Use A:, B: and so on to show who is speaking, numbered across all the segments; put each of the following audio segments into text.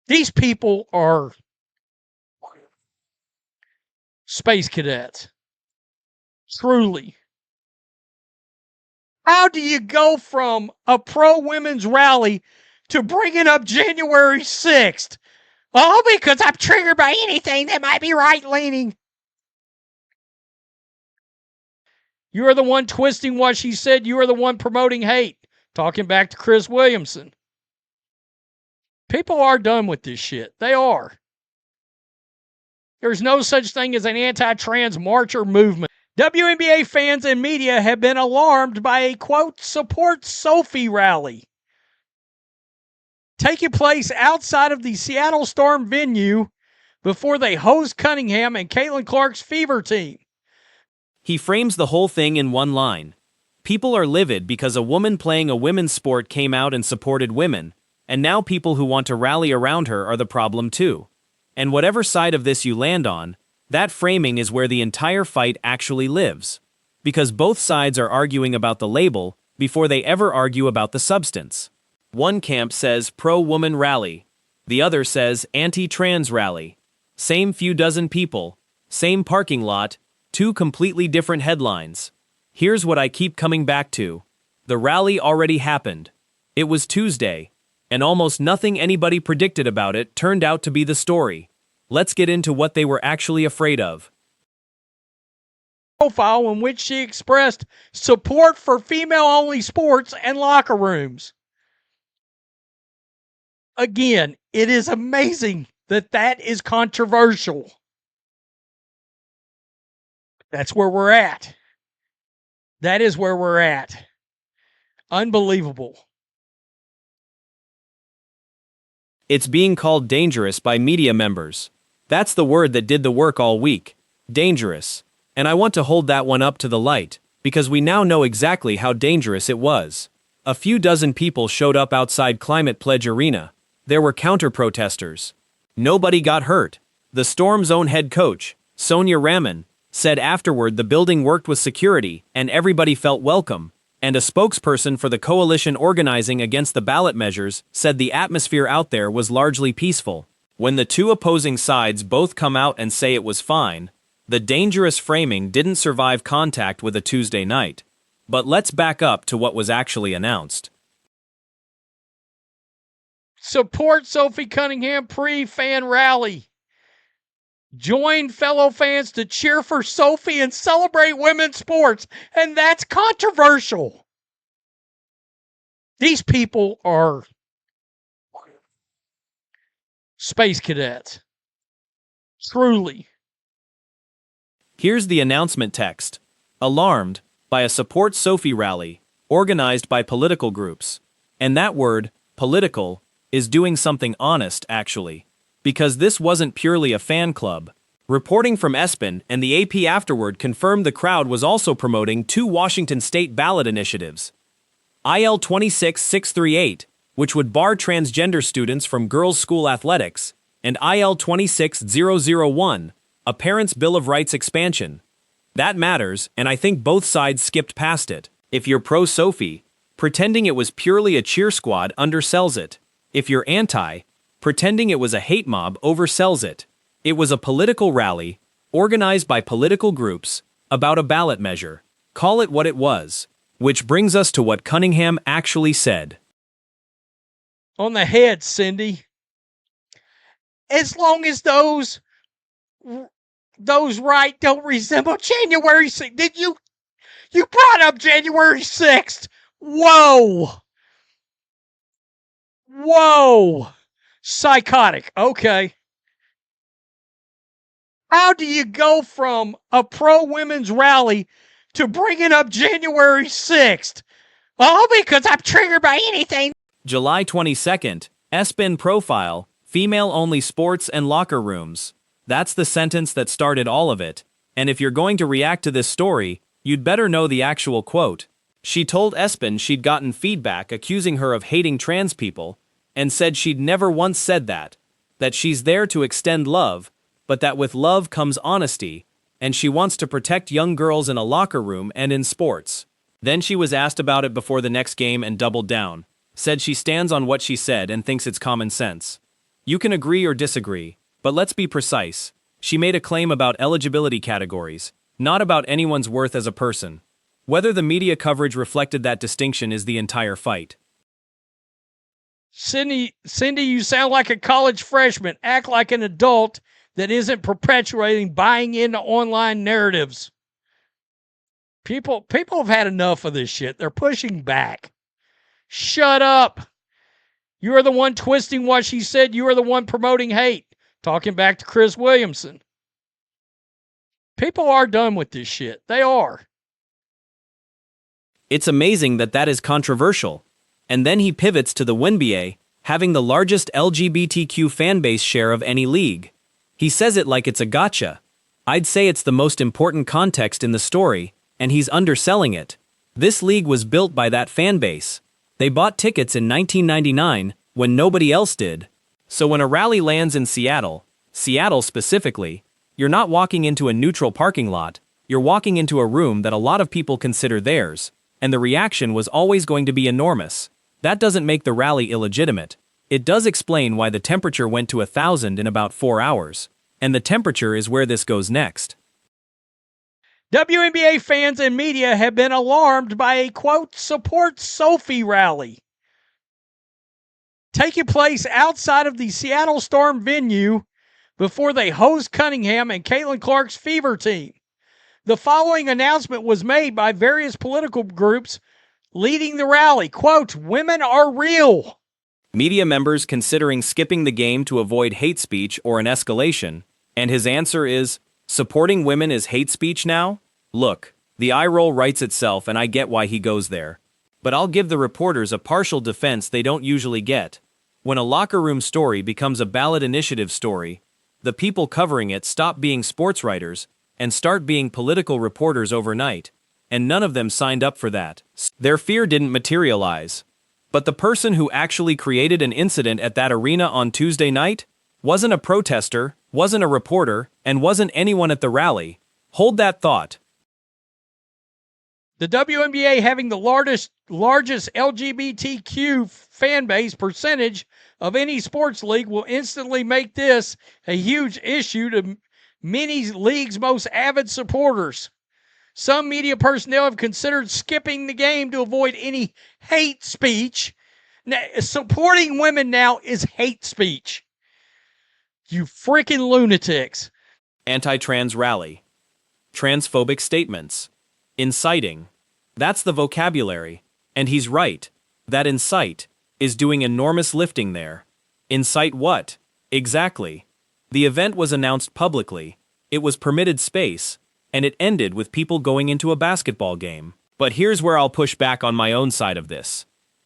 A: These people are space cadets. Truly. How do you go from a pro-women's rally to bringing up January 6th? Oh, because I'm triggered by anything that might be right-leaning. You are the one twisting what she said. You are the one promoting hate. Talking back to Chris Williamson. People are done with this shit. They are. There's no such thing as an anti-trans march or movement. WNBA fans and media have been alarmed by a, quote, support Sophie rally taking place outside of the Seattle Storm venue before they host Cunningham and Caitlin Clark's Fever team.
B: He frames the whole thing in one line. People are livid because a woman playing a women's sport came out and supported women, and now people who want to rally around her are the problem too. And whatever side of this you land on, that framing is where the entire fight actually lives. Because both sides are arguing about the label before they ever argue about the substance. One camp says pro-woman rally. The other says anti-trans rally. Same few dozen people, same parking lot, two completely different headlines. Here's what I keep coming back to. The rally already happened. It was Tuesday, and almost nothing anybody predicted about it turned out to be the story. Let's get into what they were actually afraid of.
A: Profile in which she expressed support for female-only sports and locker rooms. Again, it is amazing that that is controversial. That's where we're at. That is where we're at. Unbelievable.
B: It's being called dangerous by media members. That's the word that did the work all week. Dangerous. And I want to hold that one up to the light, because we now know exactly how dangerous it was. A few dozen people showed up outside Climate Pledge Arena. There were counter-protesters. Nobody got hurt. The Storm's own head coach, Sonia Raman, said afterward the building worked with security and everybody felt welcome, and a spokesperson for the coalition organizing against the ballot measures said the atmosphere out there was largely peaceful. When the two opposing sides both come out and say it was fine, the dangerous framing didn't survive contact with a Tuesday night. But let's back up to what was actually announced.
A: Support Sophie Cunningham pre-fan rally. Join fellow fans to cheer for Sophie and celebrate women's sports. And that's controversial. These people are space cadets. Truly.
B: Here's the announcement text. Alarmed by a support Sophie rally organized by political groups. And that word, political, is doing something honest, actually. Because this wasn't purely a fan club. Reporting from ESPN and the AP afterward confirmed the crowd was also promoting two Washington state ballot initiatives. IL 26638, which would bar transgender students from girls' school athletics, and IL 26001, a Parents' Bill of Rights expansion. That matters, and I think both sides skipped past it. If you're pro-Sophie, pretending it was purely a cheer squad undersells it. If you're anti, pretending it was a hate mob oversells it. It was a political rally, organized by political groups, about a ballot measure. Call it what it was. Which brings us to what Cunningham actually said.
A: On the head, Cindy. As long as those right don't resemble January 6th. Did you brought up January 6th. Whoa. Whoa. Psychotic. Okay. How do you go from a pro-women's rally to bringing up January 6th? Oh, because I'm triggered by anything.
B: July 22nd, ESPN profile, female-only sports and locker rooms. That's the sentence that started all of it. And if you're going to react to this story, you'd better know the actual quote. She told ESPN she'd gotten feedback accusing her of hating trans people, and said she'd never once said that she's there to extend love, but that with love comes honesty, and she wants to protect young girls in a locker room and in sports. Then she was asked about it before the next game and doubled down, said she stands on what she said and thinks it's common sense. You can agree or disagree, but let's be precise. She made a claim about eligibility categories, not about anyone's worth as a person. Whether the media coverage reflected that distinction is the entire fight.
A: Cindy, you sound like a college freshman. Act like an adult that isn't perpetuating buying into online narratives. People have had enough of this shit. They're pushing back. Shut up. You are the one twisting what she said. You are the one promoting hate. Talking back to Chris Williamson. People are done with this shit. They are.
B: It's amazing that that is controversial. And then he pivots to the WNBA, having the largest LGBTQ fanbase share of any league. He says it like it's a gotcha. I'd say it's the most important context in the story, and he's underselling it. This league was built by that fanbase. They bought tickets in 1999 when nobody else did. So when a rally lands in Seattle specifically, you're not walking into a neutral parking lot, you're walking into a room that a lot of people consider theirs, and the reaction was always going to be enormous. That doesn't make the rally illegitimate. It does explain why the temperature went to 1,000 in about 4 hours. And the temperature is where this goes next.
A: WNBA fans and media have been alarmed by a, quote, support Sophie rally taking place outside of the Seattle Storm venue before they host Cunningham and Caitlin Clark's Fever team. The following announcement was made by various political groups leading the rally. Quote, women are real.
B: Media members considering skipping the game to avoid hate speech or an escalation, and his answer is, supporting women is hate speech now? Look, the eye roll writes itself and I get why he goes there. But I'll give the reporters a partial defense they don't usually get. When a locker room story becomes a ballot initiative story, the people covering it stop being sports writers and start being political reporters overnight, and none of them signed up for that. Their fear didn't materialize. But the person who actually created an incident at that arena on Tuesday night wasn't a protester, wasn't a reporter, and wasn't anyone at the rally. Hold that thought.
A: The WNBA having the largest LGBTQ fan base percentage of any sports league will instantly make this a huge issue to many leagues' most avid supporters. Some media personnel have considered skipping the game to avoid any hate speech. Now, supporting women now is hate speech. You freaking lunatics.
B: Anti-trans rally. Transphobic statements. Inciting. That's the vocabulary. And he's right. That incite is doing enormous lifting there. Incite what? Exactly. The event was announced publicly. It was permitted space. And it ended with people going into a basketball game. But here's where I'll push back on my own side of this.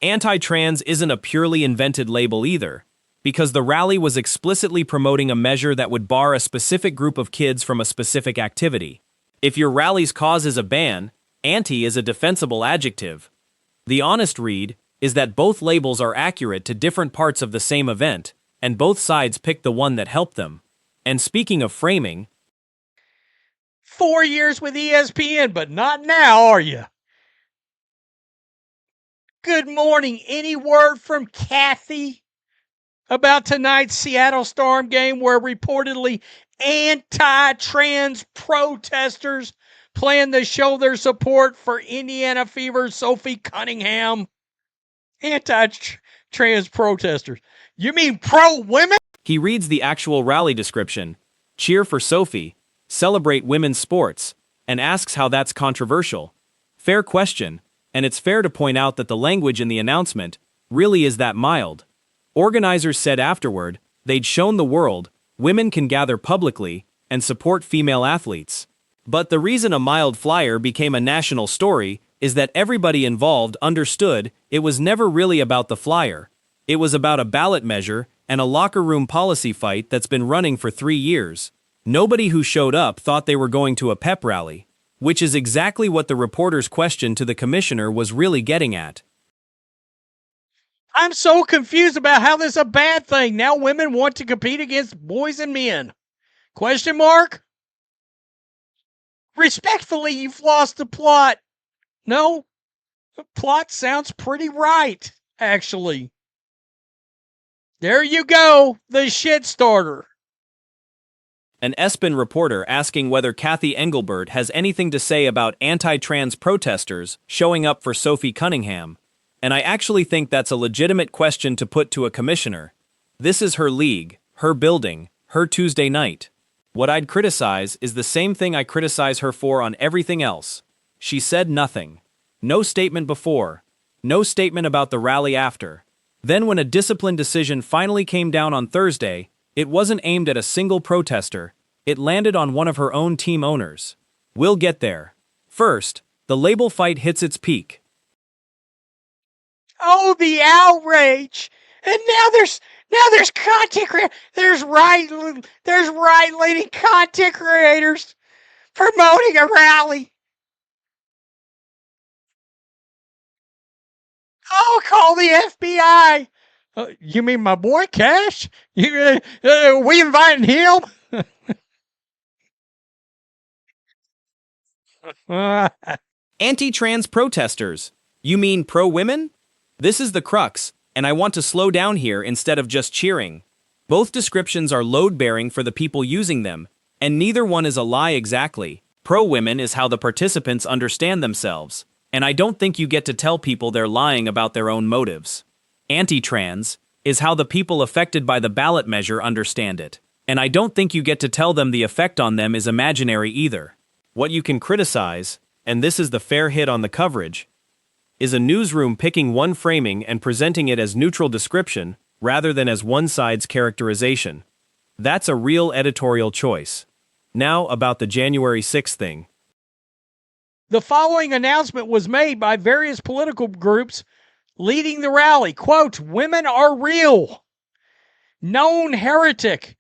B: Anti-trans isn't a purely invented label either, because the rally was explicitly promoting a measure that would bar a specific group of kids from a specific activity. If your rally's cause is a ban, anti is a defensible adjective. The honest read is that both labels are accurate to different parts of the same event, and both sides picked the one that helped them. And speaking of framing,
A: 4 years with ESPN, but not now, are you? Good morning. Any word from Kathy about tonight's Seattle Storm game where reportedly anti-trans protesters plan to show their support for Indiana Fever Sophie Cunningham? Anti-trans protesters. You mean pro-women?
B: he reads the actual rally description, cheer for Sophie, celebrate women's sports, and asks how that's controversial. Fair question, and it's fair to point out that the language in the announcement really is that mild. Organizers said afterward they'd shown the world women can gather publicly and support female athletes. But the reason a mild flyer became a national story is that everybody involved understood it was never really about the flyer. It was about a ballot measure and a locker room policy fight that's been running for 3 years. Nobody who showed up thought they were going to a pep rally, which is exactly what the reporter's question to the commissioner was really getting at.
A: I'm so confused about how this is a bad thing. Now women want to compete against boys and men. Question mark? Respectfully, you've lost the plot. No, the plot sounds pretty right, actually. There you go, the shit starter.
B: An ESPN reporter asking whether Kathy Engelbert has anything to say about anti-trans protesters showing up for Sophie Cunningham. And I actually think that's a legitimate question to put to a commissioner. This is her league, her building, her Tuesday night. What I'd criticize is the same thing I criticize her for on everything else. She said nothing. No statement before. No statement about the rally after. Then when a discipline decision finally came down on Thursday, it wasn't aimed at a single protester. It landed on one of her own team owners. We'll get there. First, the label fight hits its peak.
A: Oh, the outrage! And now there's content creators. There's right-leaning content creators promoting a rally. Oh, call the FBI. You mean my boy Cash? We inviting him?
B: Anti-trans protesters. You mean pro-women? This is the crux, and I want to slow down here instead of just cheering. Both descriptions are load-bearing for the people using them, and neither one is a lie exactly. Pro-women is how the participants understand themselves, and I don't think you get to tell people they're lying about their own motives. Anti-trans is how the people affected by the ballot measure understand it, and I don't think you get to tell them the effect on them is imaginary either. What you can criticize, and this is the fair hit on the coverage, is a newsroom picking one framing and presenting it as neutral description rather than as one side's characterization. That's a real editorial choice. Now about the January 6th thing.
A: The following announcement was made by various political groups leading the rally. Quote, "Women are real. Known heretic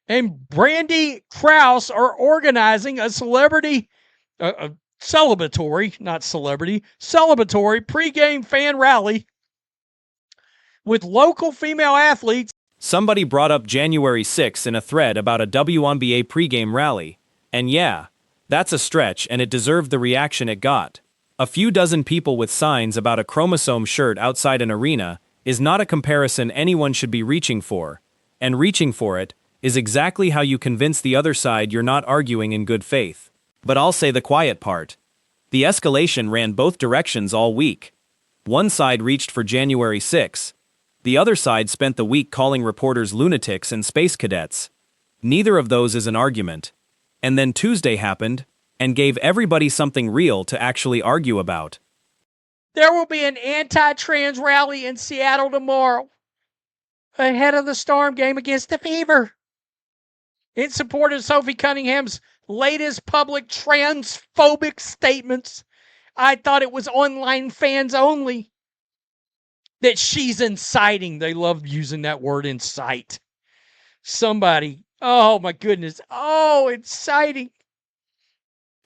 A: and Brandy Krause are organizing a celebratory pregame fan rally with local female athletes."
B: Somebody brought up January 6th in a thread about a WNBA pregame rally, and yeah, that's a stretch and it deserved the reaction it got. A few dozen people with signs about a chromosome shirt outside an arena is not a comparison anyone should be reaching for, and reaching for it is exactly how you convince the other side you're not arguing in good faith. But I'll say the quiet part. The escalation ran both directions all week. One side reached for January 6. The other side spent the week calling reporters lunatics and space cadets. Neither of those is an argument. And then Tuesday happened, and gave everybody something real to actually argue about.
A: There will be an anti-trans rally in Seattle tomorrow, ahead of the Storm game against the Fever, in support of Sophie Cunningham's latest public transphobic statements. I thought it was online fans only. That she's inciting. They love using that word, incite. Somebody, oh my goodness, inciting.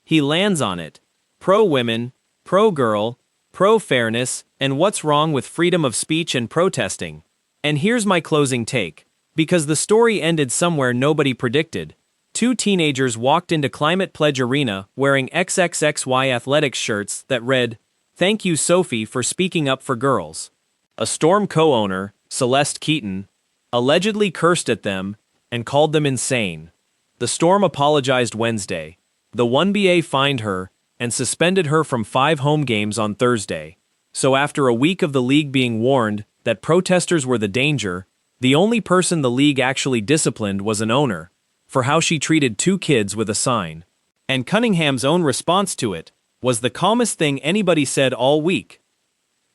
B: He lands on it. Pro-women, pro-girl, pro-fairness, and what's wrong with freedom of speech and protesting? And here's my closing take. Because the story ended somewhere nobody predicted. Two teenagers walked into Climate Pledge Arena wearing XXXY athletics shirts that read, "Thank you Sophie for speaking up for girls." A Storm co-owner, Celeste Keaton, allegedly cursed at them and called them insane. The Storm apologized Wednesday. The WNBA fined her and suspended her from 5 home games on Thursday. So after a week of the league being warned that protesters were the danger, the only person the league actually disciplined was an owner, for how she treated 2 kids with a sign. And Cunningham's own response to it was the calmest thing anybody said all week.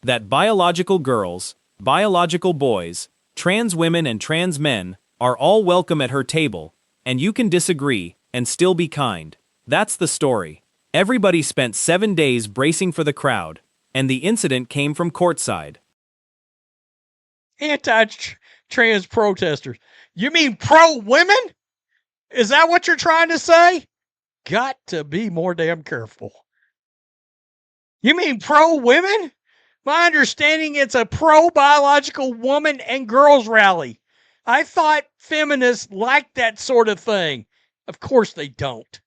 B: That biological girls, biological boys, trans women and trans men are all welcome at her table, and you can disagree and still be kind. That's the story. Everybody spent 7 days bracing for the crowd, and the incident came from courtside.
A: Anti-trans protesters. You mean pro-women? Is that what you're trying to say? Got to be more damn careful. You mean pro-women? My understanding it's a pro-biological woman and girls rally. I thought feminists liked that sort of thing. Of course they don't.